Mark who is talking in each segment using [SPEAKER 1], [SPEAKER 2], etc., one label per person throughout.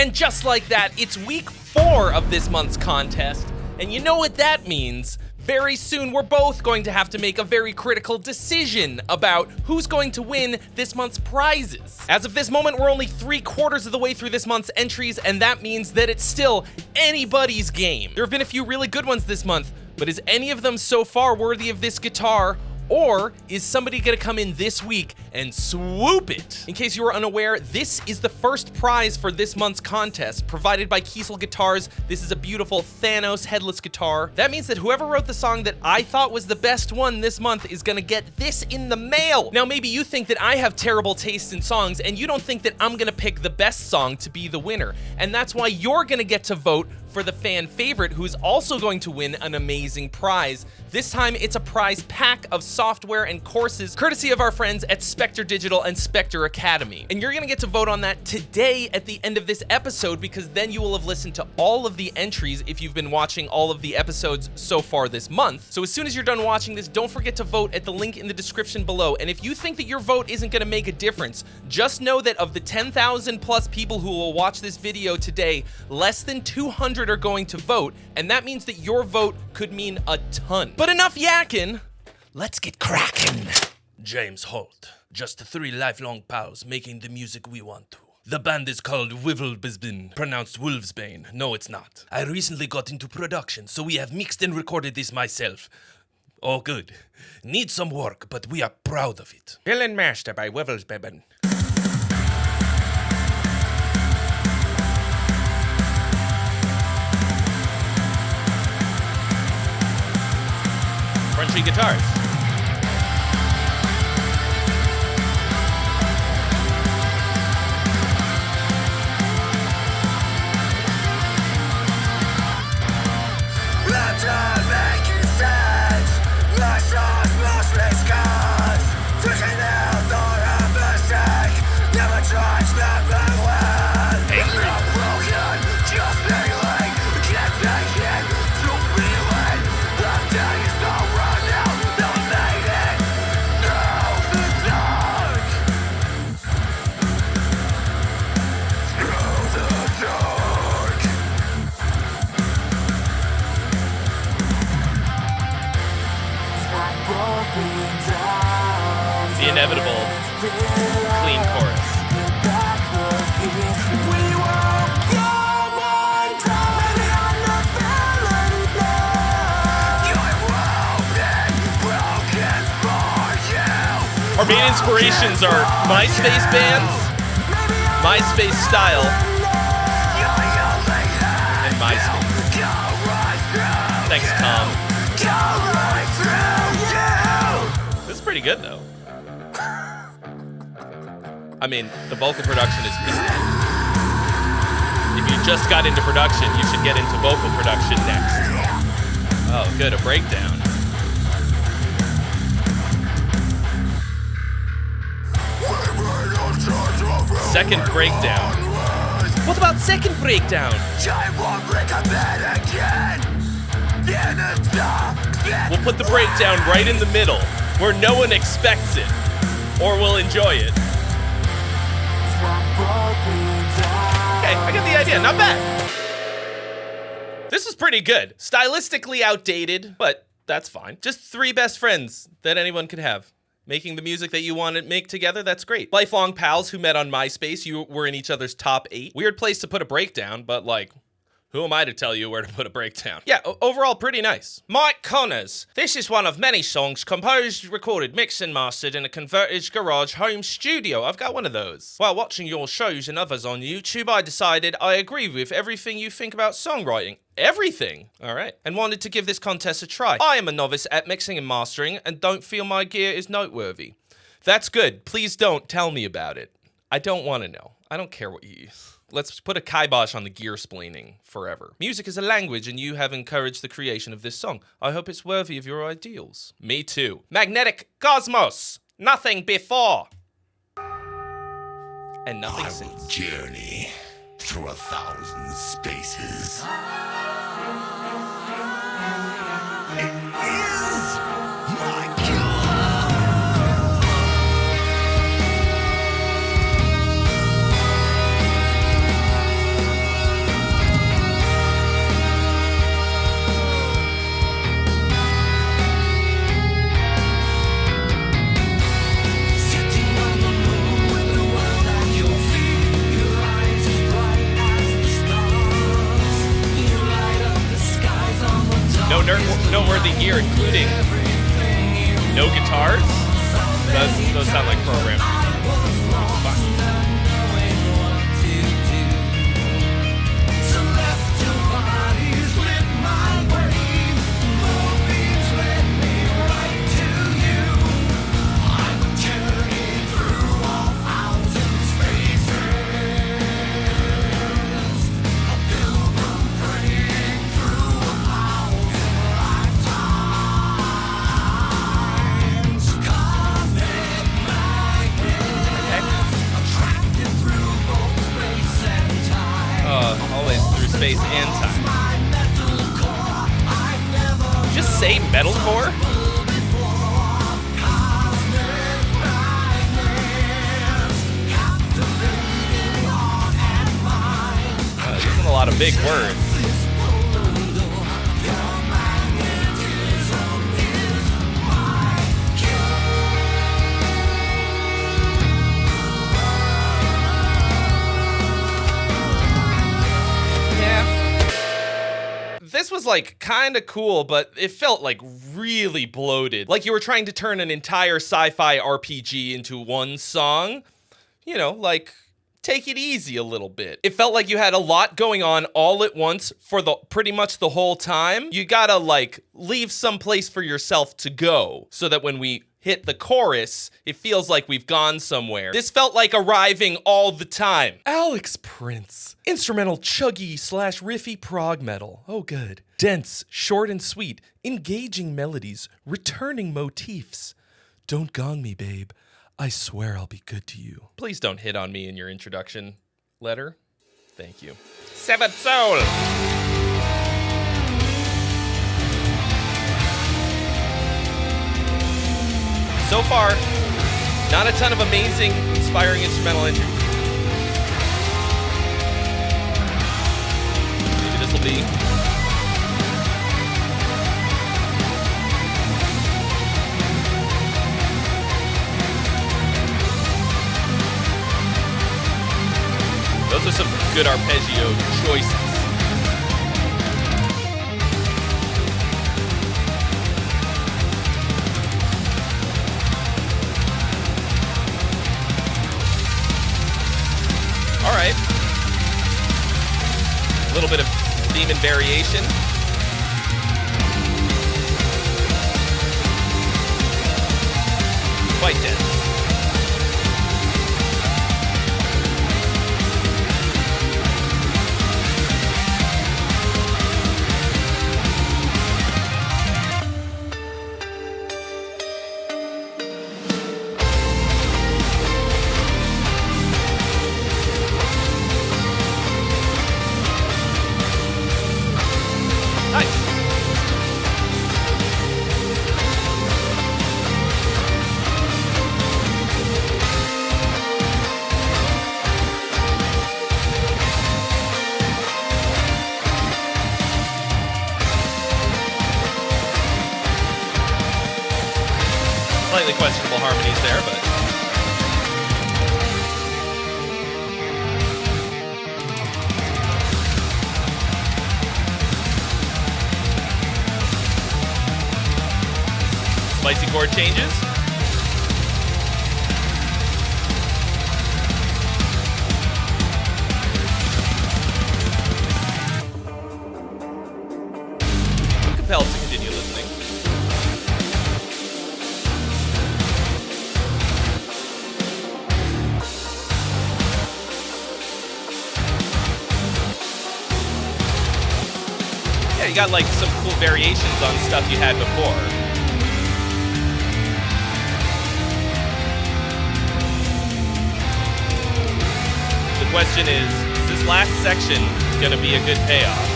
[SPEAKER 1] And just like that, it's week 4 of this month's contest. And you know what that means? Very soon, we're both going to have to make a very critical decision about who's going to win this month's prizes. As of this moment, we're only 3/4 of the way through this month's entries, and that means that it's still anybody's game. There have been a few really good ones this month, but is any of them so far worthy of this guitar? Or is somebody gonna come in this week and swoop it? In case you were unaware, this is the first prize for this month's contest, provided by Kiesel Guitars. This is a beautiful Thanos headless guitar. That means that whoever wrote the song that I thought was the best one this month is gonna get this in the mail. Now, maybe you think that I have terrible taste in songs, and you don't think that I'm gonna pick the best song to be the winner. And that's why you're gonna get to vote for the fan favorite, who's also going to win an amazing prize. This time, it's a prize pack of software and courses, courtesy of our friends at Spectre Digital and Spectre Academy. And you're gonna get to vote on that today at the end of this episode, because then you will have listened to all of the entries if you've been watching all of the episodes so far this month. So as soon as you're done watching this, don't forget to vote at the link in the description below. And if you think that your vote isn't gonna make a difference, just know that of the 10,000 plus people who will watch this video today, less than 200 are going to vote, and that means that your vote could mean a ton. But enough yakking, let's get cracking.
[SPEAKER 2] James Holt, just 3 lifelong pals making the music we want to. The band is called Weevil Bisbin, pronounced Wolfsbane. No, it's not. I recently got into production, so we have mixed and recorded this myself. Oh, good. Needs some work, but we are proud of it.
[SPEAKER 3] Villain Master by Weevil Bisbin.
[SPEAKER 1] Crunchy guitars. The inevitable clean chorus. Our main inspirations are MySpace bands, MySpace style, and MySpace. Thanks, Tom. This is pretty good, though. I mean, the vocal production is... If you just got into production, you should get into vocal production next. Oh, good, a breakdown. Second breakdown. What about second breakdown? We'll put the breakdown right in the middle, where no one expects it, or will enjoy it. Okay, I get the idea, not bad. This is pretty good. Stylistically outdated, but that's fine. Just 3 best friends that anyone could have. Making the music that you want to make together, that's great. Lifelong pals who met on MySpace, you were in each other's top 8. Weird place to put a breakdown, but like, who am I to tell you where to put a breakdown? Yeah, overall pretty nice. Mike Connors. This is one of many songs composed, recorded, mixed and mastered in a converted garage home studio. I've got one of those. While watching your shows and others on YouTube, I decided I agree with everything you think about songwriting. Everything? All right. And wanted to give this contest a try. I am a novice at mixing and mastering and don't feel my gear is noteworthy. That's good. Please don't tell me about it. I don't want to know. I don't care what you use. Let's put a kibosh on the gear splaining forever. Music is a language, and you have encouraged the creation of this song. I hope it's worthy of your ideals. Me too. Magnetic Cosmos. Nothing before. And nothing since.
[SPEAKER 4] I will journey through 1,000 spaces. It is my cure.
[SPEAKER 1] noteworthy here, including no guitars. Those sound like programs. Fine. Space and time. Just say metalcore? This isn't a lot of big words. This was like kind of cool, but it felt like really bloated. Like you were trying to turn an entire sci-fi RPG into one song. You know, like take it easy a little bit. It felt like you had a lot going on all at once for pretty much the whole time. You gotta like leave some place for yourself to go so that when we hit the chorus, it feels like we've gone somewhere. This felt like arriving all the time. Alex Prince. Instrumental chuggy / riffy prog metal. Oh, good. Dense, short and sweet, engaging melodies, returning motifs. Don't gong me, babe. I swear I'll be good to you. Please don't hit on me in your introduction letter. Thank you. Severed Soul. So far, not a ton of amazing, inspiring instrumental entry. Maybe this will be. Those are some good arpeggio choices. All right. A little bit of theme and variation. Quite dense. Slightly questionable harmonies there, but spicy chord changes. I'm compelled to continue listening. You got like some cool variations on stuff you had before. The question is this last section gonna be a good payoff?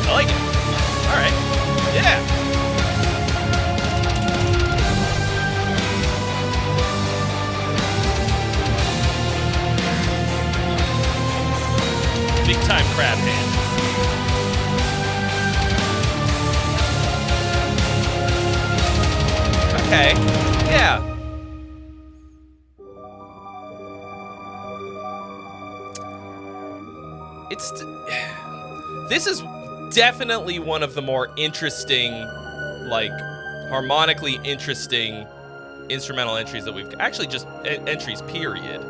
[SPEAKER 1] I like it. All right. Yeah. Big time crab hands. Okay. Yeah. This is definitely one of the more interesting, like, harmonically interesting instrumental entries that we've actually just entries, period.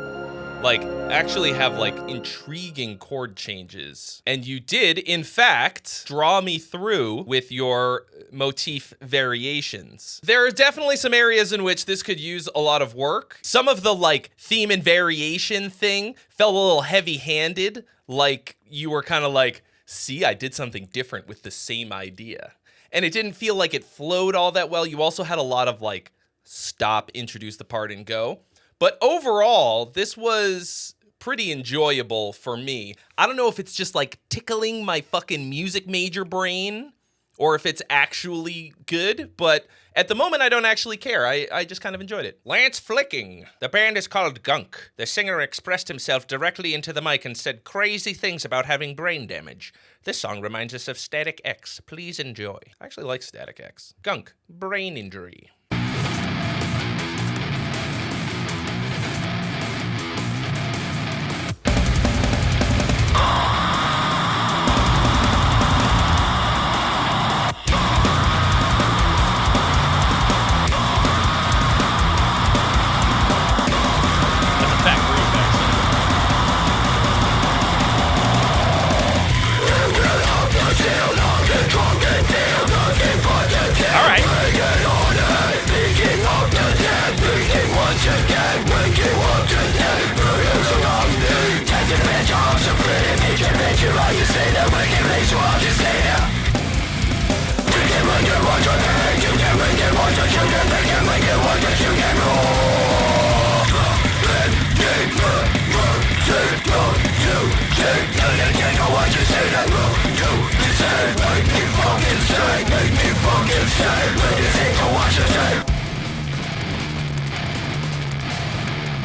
[SPEAKER 1] Like, actually have, like, intriguing chord changes. And you did, in fact, draw me through with your motif variations. There are definitely some areas in which this could use a lot of work. Some of the, like, theme and variation thing felt a little heavy-handed. Like, you were kind of like, see, I did something different with the same idea. And it didn't feel like it flowed all that well. You also had a lot of, like, stop, introduce the part, and go. But overall, this was pretty enjoyable for me. I don't know if it's just like tickling my fucking music major brain or if it's actually good, but at the moment I don't actually care. I just kind of enjoyed it.
[SPEAKER 3] Lance Flicking. The band is called Gunk. The singer expressed himself directly into the mic and said crazy things about having brain damage. This song reminds us of Static X. Please enjoy.
[SPEAKER 1] I actually like Static X.
[SPEAKER 3] Gunk. Brain injury.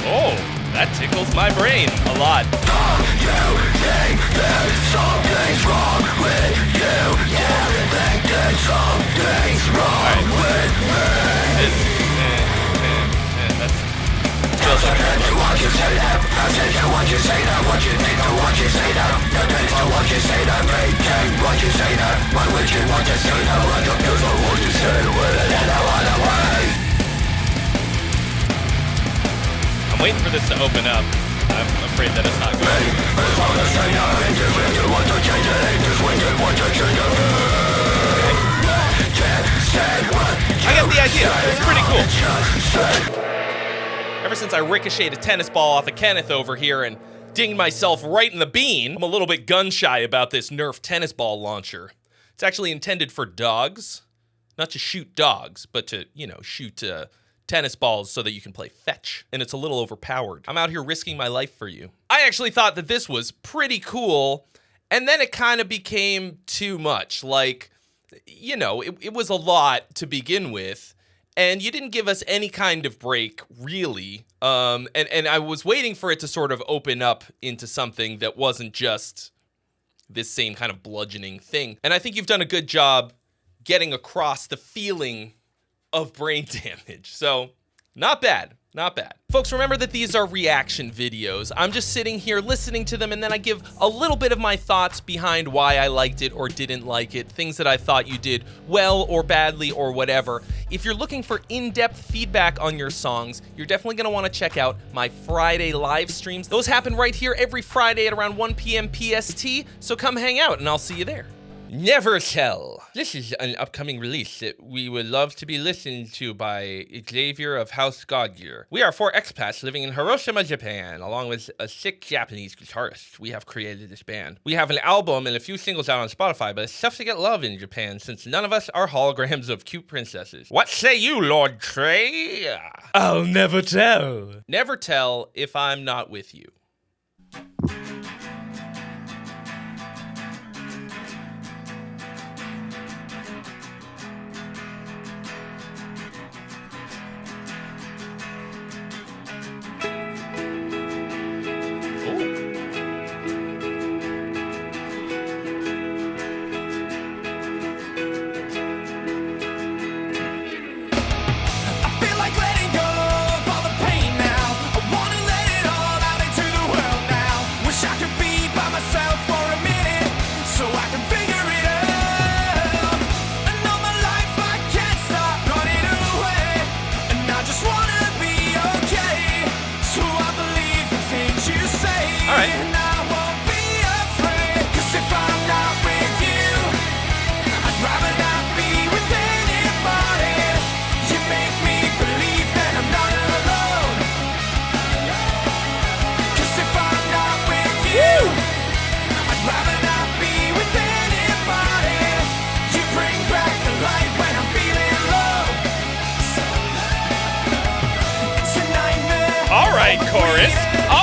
[SPEAKER 1] Oh, that tickles my brain a lot. I'm waiting for this to open up. I'm afraid that it's not going I get the idea. It's pretty cool. Ever since I ricocheted a tennis ball off of Kenneth over here and dinged myself right in the bean, I'm a little bit gun-shy about this Nerf tennis ball launcher. It's actually intended for dogs. Not to shoot dogs, but to, you know, shoot tennis balls so that you can play fetch. And it's a little overpowered. I'm out here risking my life for you. I actually thought that this was pretty cool, and then it kind of became too much. Like, you know, it was a lot to begin with, and you didn't give us any kind of break, really. And I was waiting for it to sort of open up into something that wasn't just this same kind of bludgeoning thing. And I think you've done a good job getting across the feeling of brain damage. So, not bad. Not bad. Folks, remember that these are reaction videos. I'm just sitting here listening to them, and then I give a little bit of my thoughts behind why I liked it or didn't like it, things that I thought you did well or badly or whatever. If you're looking for in-depth feedback on your songs, you're definitely going to want to check out my Friday live streams. Those happen right here every Friday at around 1 p.m. PST, so come hang out and I'll see you there.
[SPEAKER 3] Never Tell. This is an upcoming release that we would love to be listened to by Xavier of House Godgear. We are 4 expats living in Hiroshima, Japan, along with a sick Japanese guitarist. We have created this band. We have an album and a few singles out on Spotify, but it's tough to get love in Japan since none of us are holograms of cute princesses. What say you, Lord Trey?
[SPEAKER 1] I'll never tell. Never tell if I'm not with you.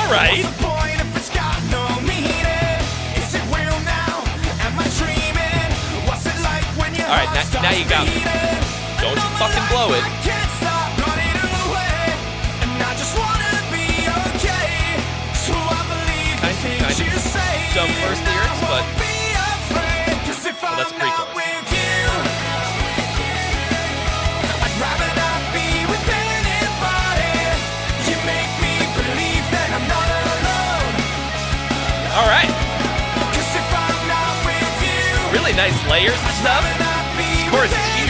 [SPEAKER 1] All right.
[SPEAKER 3] All right, now you got me. Don't you fucking blow it. Kind of dumb first lyrics, but well, that's a pre-chorus.
[SPEAKER 1] All right. Really nice layers and stuff. This chorus is huge.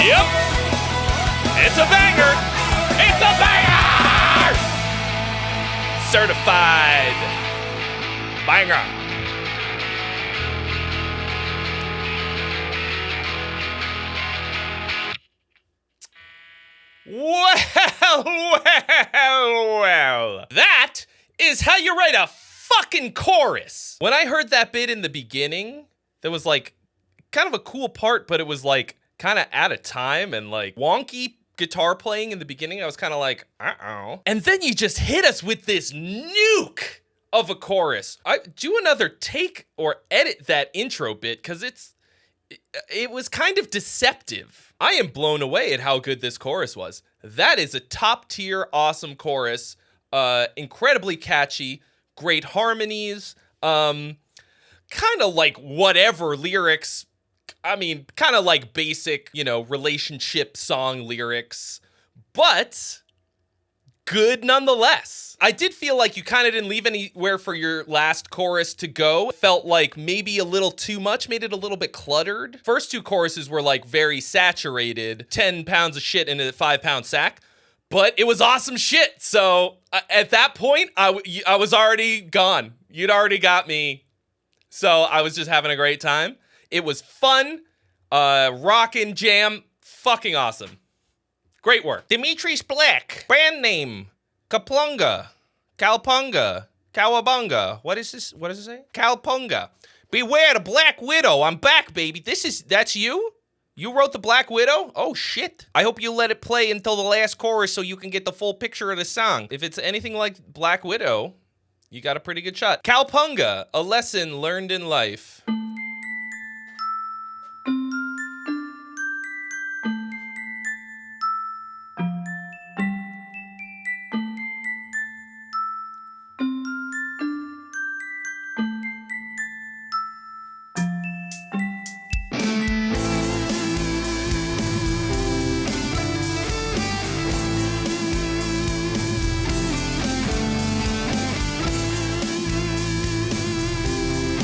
[SPEAKER 1] Yep. It's a banger. It's a banger. Certified banger. Well. That is how you write a fucking chorus. When I heard that bit in the beginning, there was like kind of a cool part, but it was like kind of out of time and like wonky guitar playing in the beginning. I was kind of like, uh-oh. And then you just hit us with this nuke of a chorus. I do another take or edit that intro bit because it was kind of deceptive. I am blown away at how good this chorus was. That is a top tier, awesome chorus. Incredibly catchy, great harmonies, kind of like whatever lyrics. I mean, kind of like basic, relationship song lyrics, but good nonetheless. I did feel like you kind of didn't leave anywhere for your last chorus to go. Felt like maybe a little too much, made it a little bit cluttered. First two choruses were like very saturated, 10 pounds of shit in a 5-pound sack, but it was awesome shit. So at that point, I was already gone. You'd already got me. So I was just having a great time. It was fun, rockin' jam, fucking awesome. Great work. Dimitri's Black, brand name, Kaplunga, Kalpunga, Kawabunga. What is this? What does it say? Kalpunga. Beware the Black Widow. I'm back, baby. That's you? You wrote the Black Widow? Oh, shit. I hope you let it play until the last chorus so you can get the full picture of the song. If it's anything like Black Widow, you got a pretty good shot. Kalpunga, a lesson learned in life.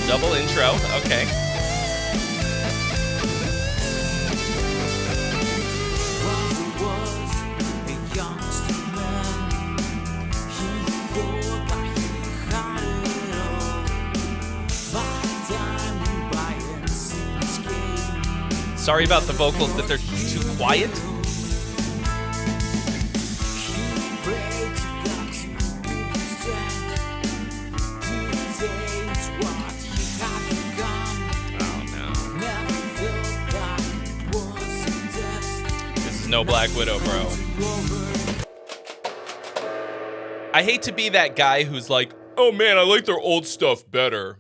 [SPEAKER 1] Double intro, okay. Sorry about the vocals that they're too quiet. No Black Widow, bro. I hate to be that guy who's like, oh man, I like their old stuff better.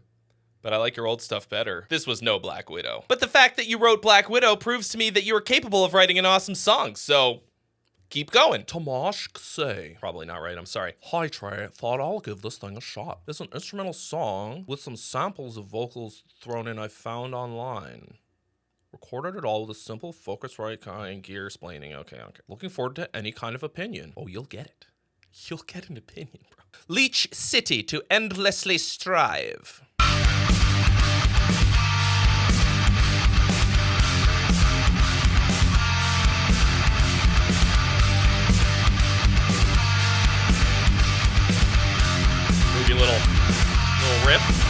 [SPEAKER 1] but I like your old stuff better. This was no Black Widow. But the fact that you wrote Black Widow proves to me that you are capable of writing an awesome song, so keep going. Tomasz say. Probably not right, I'm sorry. Hi Trey, thought I'll give this thing a shot. It's an instrumental song with some samples of vocals thrown in I found online. Recorded it all with a simple Focusrite kind gear explaining. Okay. Looking forward to any kind of opinion. Oh, you'll get it. You'll get an opinion, bro. Leech City to endlessly strive. Movie little riff.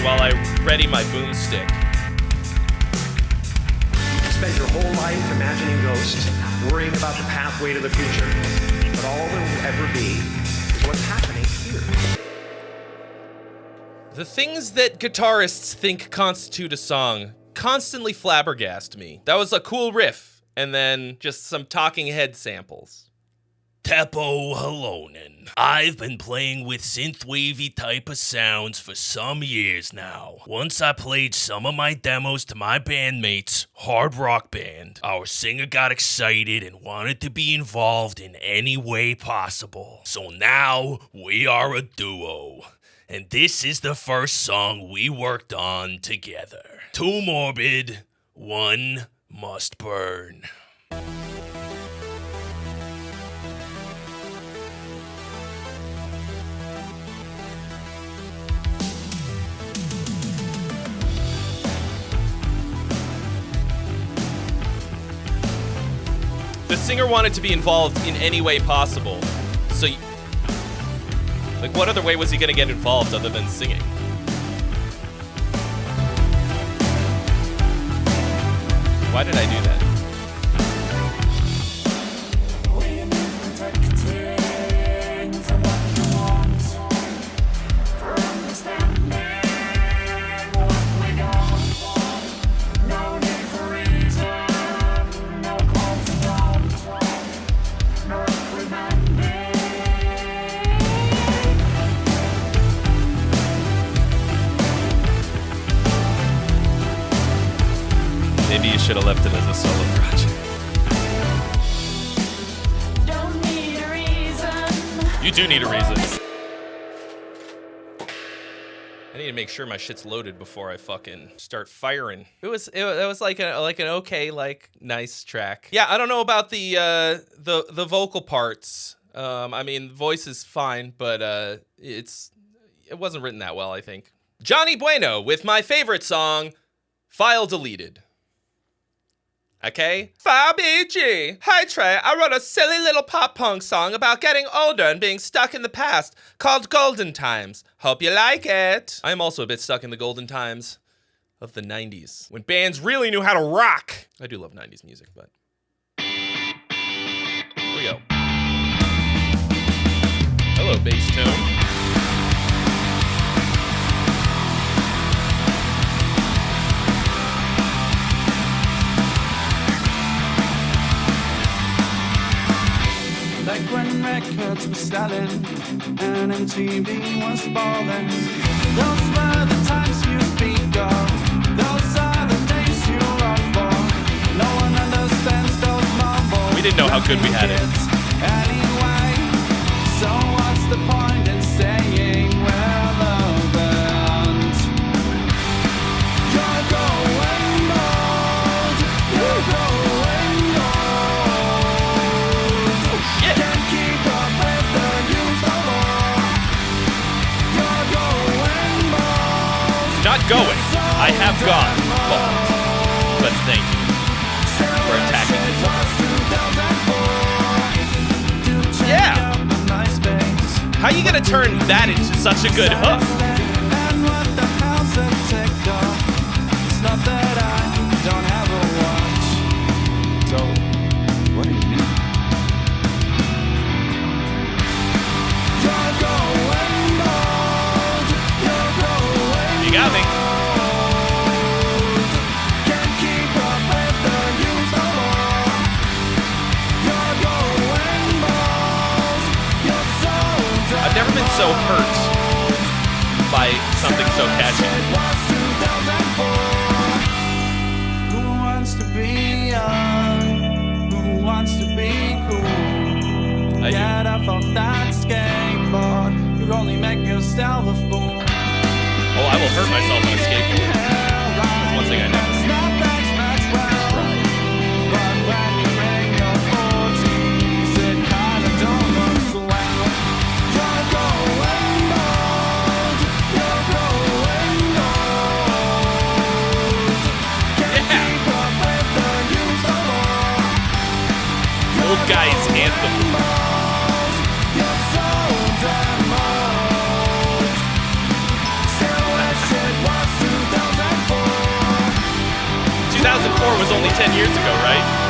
[SPEAKER 1] While I ready my boomstick.
[SPEAKER 5] You spent your whole life imagining ghosts, worrying about the pathway to the future. But all there will ever be is what's happening here.
[SPEAKER 1] The things that guitarists think constitute a song constantly flabbergast me. That was a cool riff, and then just some talking head samples.
[SPEAKER 2] Teppo Halonen. I've been playing with synth-wavy type of sounds for some years now. Once I played some of my demos to my bandmates, hard rock band, our singer got excited and wanted to be involved in any way possible. So now we are a duo. And this is the first song we worked on together. Two Morbid, One Must Burn.
[SPEAKER 1] The singer wanted to be involved in any way possible. So, like, what other way was he gonna get involved other than singing? Why did I do that? Maybe you should have left it as a solo project.
[SPEAKER 6] Don't need a reason.
[SPEAKER 1] You do need a reason. I need to make sure my shit's loaded before I fucking start firing. It was like an okay, like, nice track. Yeah, I don't know about the vocal parts. I mean, voice is fine, but it wasn't written that well, I think. Johnny Bueno with my favorite song, File Deleted. Okay? Fabi. Hi Trey, I wrote a silly little pop punk song about getting older and being stuck in the past called Golden Times. Hope you like it. I'm also a bit stuck in the golden times of the 90s when bands really knew how to rock. I do love 90s music, but here we go. Hello, bass tone.
[SPEAKER 7] Like when records were selling and MTV was balling. Those were the times you speak of. Those are the days you rock for. No one understands those marbles.
[SPEAKER 1] We didn't know how good we had it.
[SPEAKER 7] Anyway, so what's the point in staying relevant? You're going bold. You're going
[SPEAKER 1] not going. I have gone. But thank you for attacking it. Yeah. How you gonna turn that into such a good hook? so hurt by something so catchy.
[SPEAKER 7] Who wants to be young? Who wants to be cool? Get off of that skateboard. You only make yourself a fool.
[SPEAKER 1] Oh, I will hurt myself on a skateboard. That's one thing I know. Old guy's anthem. 2004 was only 10 years ago, right?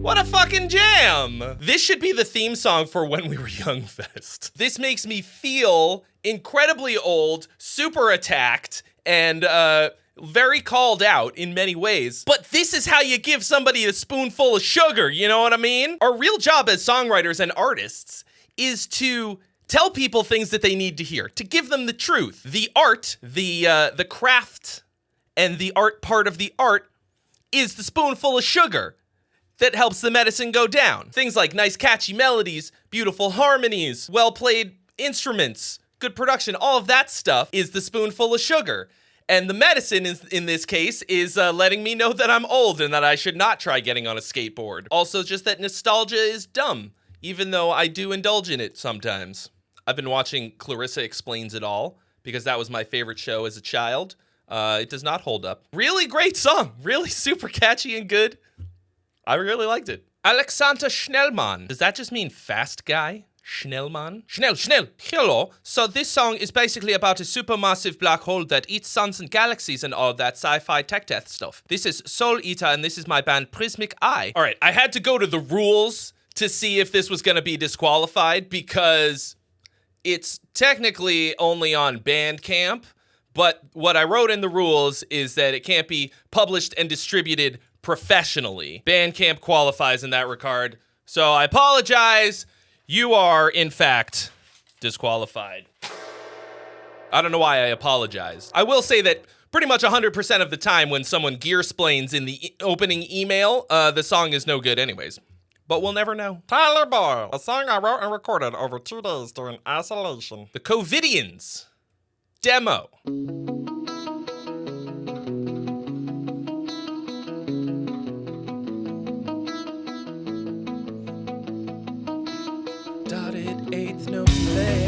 [SPEAKER 1] What a fucking jam! This should be the theme song for When We Were Young Fest. This makes me feel incredibly old, super attacked, and very called out in many ways. But this is how you give somebody a spoonful of sugar, you know what I mean? Our real job as songwriters and artists is to tell people things that they need to hear, to give them the truth. The art, the craft, and the art part of the art is the spoonful of sugar that helps the medicine go down. Things like nice catchy melodies, beautiful harmonies, well-played instruments, good production, all of that stuff is the spoonful of sugar. And the medicine in this case is letting me know that I'm old and that I should not try getting on a skateboard. Also just that nostalgia is dumb, even though I do indulge in it sometimes. I've been watching Clarissa Explains It All because that was my favorite show as a child. It does not hold up. Really great song, really super catchy and good. I really liked it. Alexander Schnellmann. Does that just mean fast guy? Schnellmann? Schnell. Hello. So this song is basically about a supermassive black hole that eats suns and galaxies and all that sci-fi tech death stuff. This is Soul Eater and this is my band Prismic Eye. All right, I had to go to the rules to see if this was going to be disqualified because it's technically only on Bandcamp, but what I wrote in the rules is that it can't be published and distributed professionally. Bandcamp qualifies in that regard. So I apologize. You are, in fact, disqualified. I don't know why I apologize. I will say that pretty much 100% of the time when someone gear-splains in the opening email, the song is no good anyways. But we'll never know.
[SPEAKER 8] Tyler Boyle, a song I wrote and recorded over 2 days during isolation.
[SPEAKER 1] The COVIDians. Demo. Dotted eighth no delay.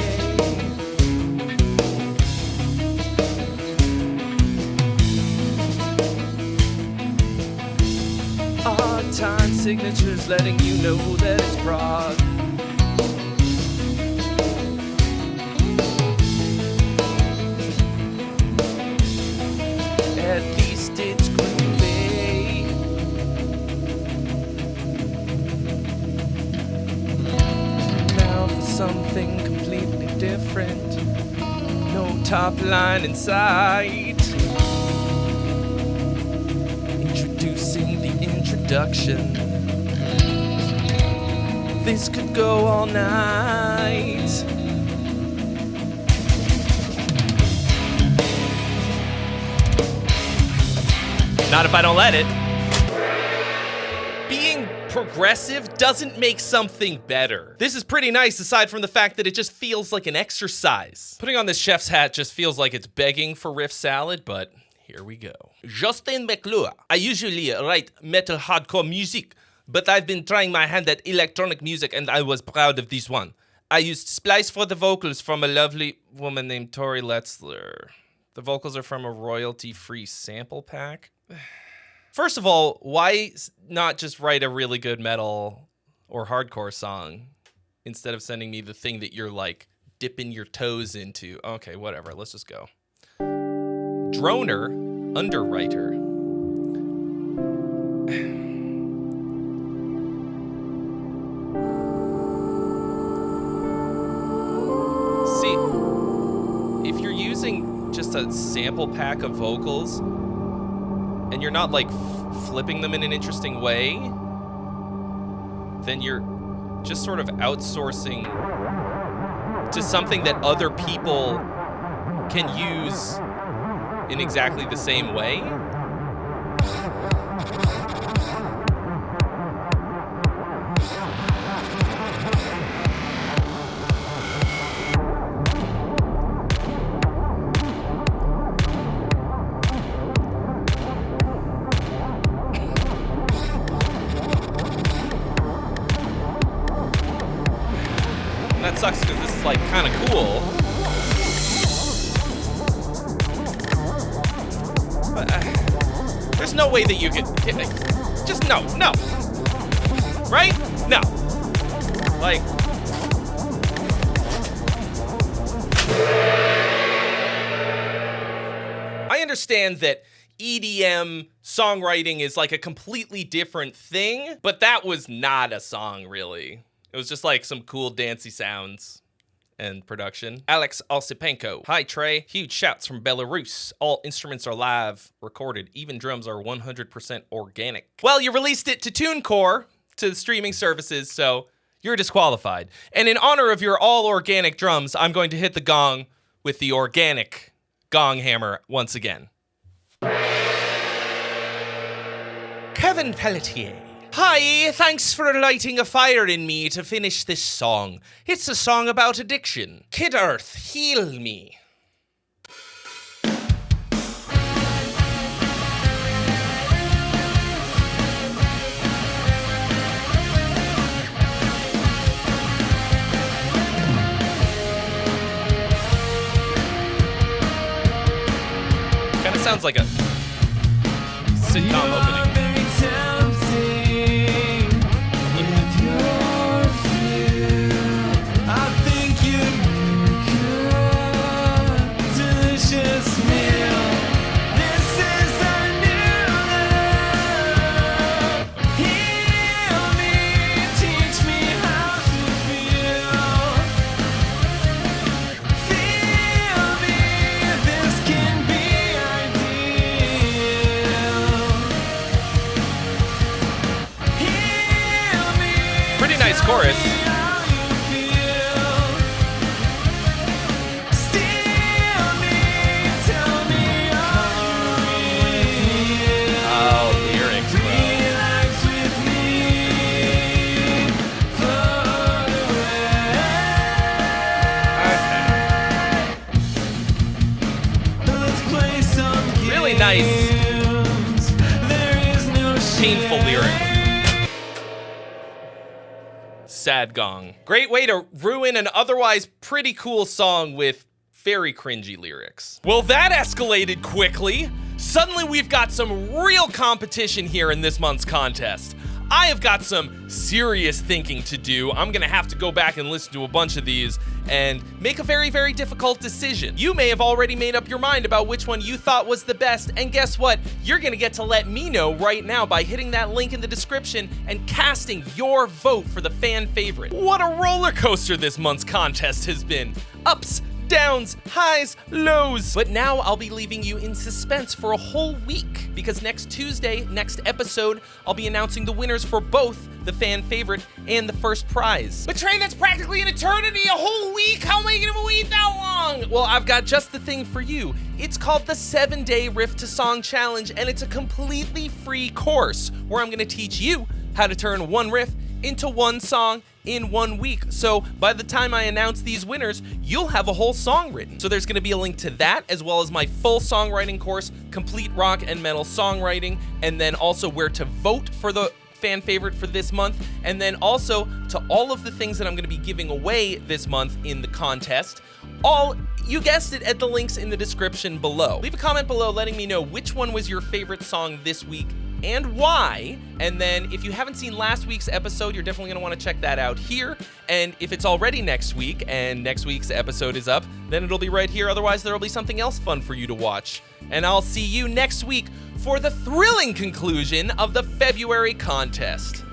[SPEAKER 1] Odd time signatures letting you know that it's broad. At least it's groovy. Now for something completely different. No top line in sight. Introducing the introduction. This could go all night. Not if I don't let it. Being progressive doesn't make something better. This is pretty nice aside from the fact that it just feels like an exercise. Putting on this chef's hat just feels like it's begging for riff salad, but here we go. Justine McClure. I usually write metal hardcore music, but I've been trying my hand at electronic music and I was proud of this one. I used splice for the vocals from a lovely woman named Tori Letzler. The vocals are from a royalty-free sample pack. First of all, why not just write a really good metal or hardcore song instead of sending me the thing that you're like dipping your toes into? Okay, whatever, let's just go. Droner Underwriter. See, if you're using just a sample pack of vocals and you're not like flipping them in an interesting way, then you're just sort of outsourcing to something that other people can use in exactly the same way. That sucks because this is like kind of cool. But, there's no way that you could hit it. Just no. Right? No. Like. I understand that EDM songwriting is like a completely different thing, but that was not a song, really. It was just like some cool dancey sounds and production. Alex Osipenko. Hi, Trey. Huge shouts from Belarus. All instruments are live recorded. Even drums are 100% organic. Well, you released it to TuneCore, to the streaming services, so you're disqualified. And in honor of your all organic drums, I'm going to hit the gong with the organic gong hammer once again. Kevin Pelletier. Hi, thanks for lighting a fire in me to finish this song. It's a song about addiction. Kid Earth, heal me. Kind of sounds like a sitcom opening. Nice chorus. Oh, lyrics, bro. Okay. Really nice, painful lyric. Sad gong. Great way to ruin an otherwise pretty cool song with very cringy lyrics. Well, that escalated quickly. Suddenly we've got some real competition here in this month's contest. I have got some serious thinking to do. I'm gonna have to go back and listen to a bunch of these and make a very, very difficult decision. You may have already made up your mind about which one you thought was the best, and guess what? You're gonna get to let me know right now by hitting that link in the description and casting your vote for the fan favorite. What a roller coaster this month's contest has been. Ups, downs, highs, lows. But now I'll be leaving you in suspense for a whole week, because next Tuesday, next episode, I'll be announcing the winners for both the fan favorite and the first prize. But Trey, that's practically an eternity, a whole week. How am I gonna wait that long? Well, I've got just the thing for you. It's called the 7-Day Riff to Song Challenge, and it's a completely free course where I'm gonna teach you how to turn one riff into one song in 1 week. So by the time I announce these winners, you'll have a whole song written. So there's gonna be a link to that, as well as my full songwriting course, complete rock and metal songwriting, and then also where to vote for the fan favorite for this month, and then also to all of the things that I'm gonna be giving away this month in the contest. All, you guessed it, at the links in the description below. Leave a comment below letting me know which one was your favorite song this week and why. And then if you haven't seen last week's episode, you're definitely going to want to check that out here. And if it's already next week and next week's episode is up, then it'll be right here. Otherwise, there'll be something else fun for you to watch. And I'll see you next week for the thrilling conclusion of the February contest.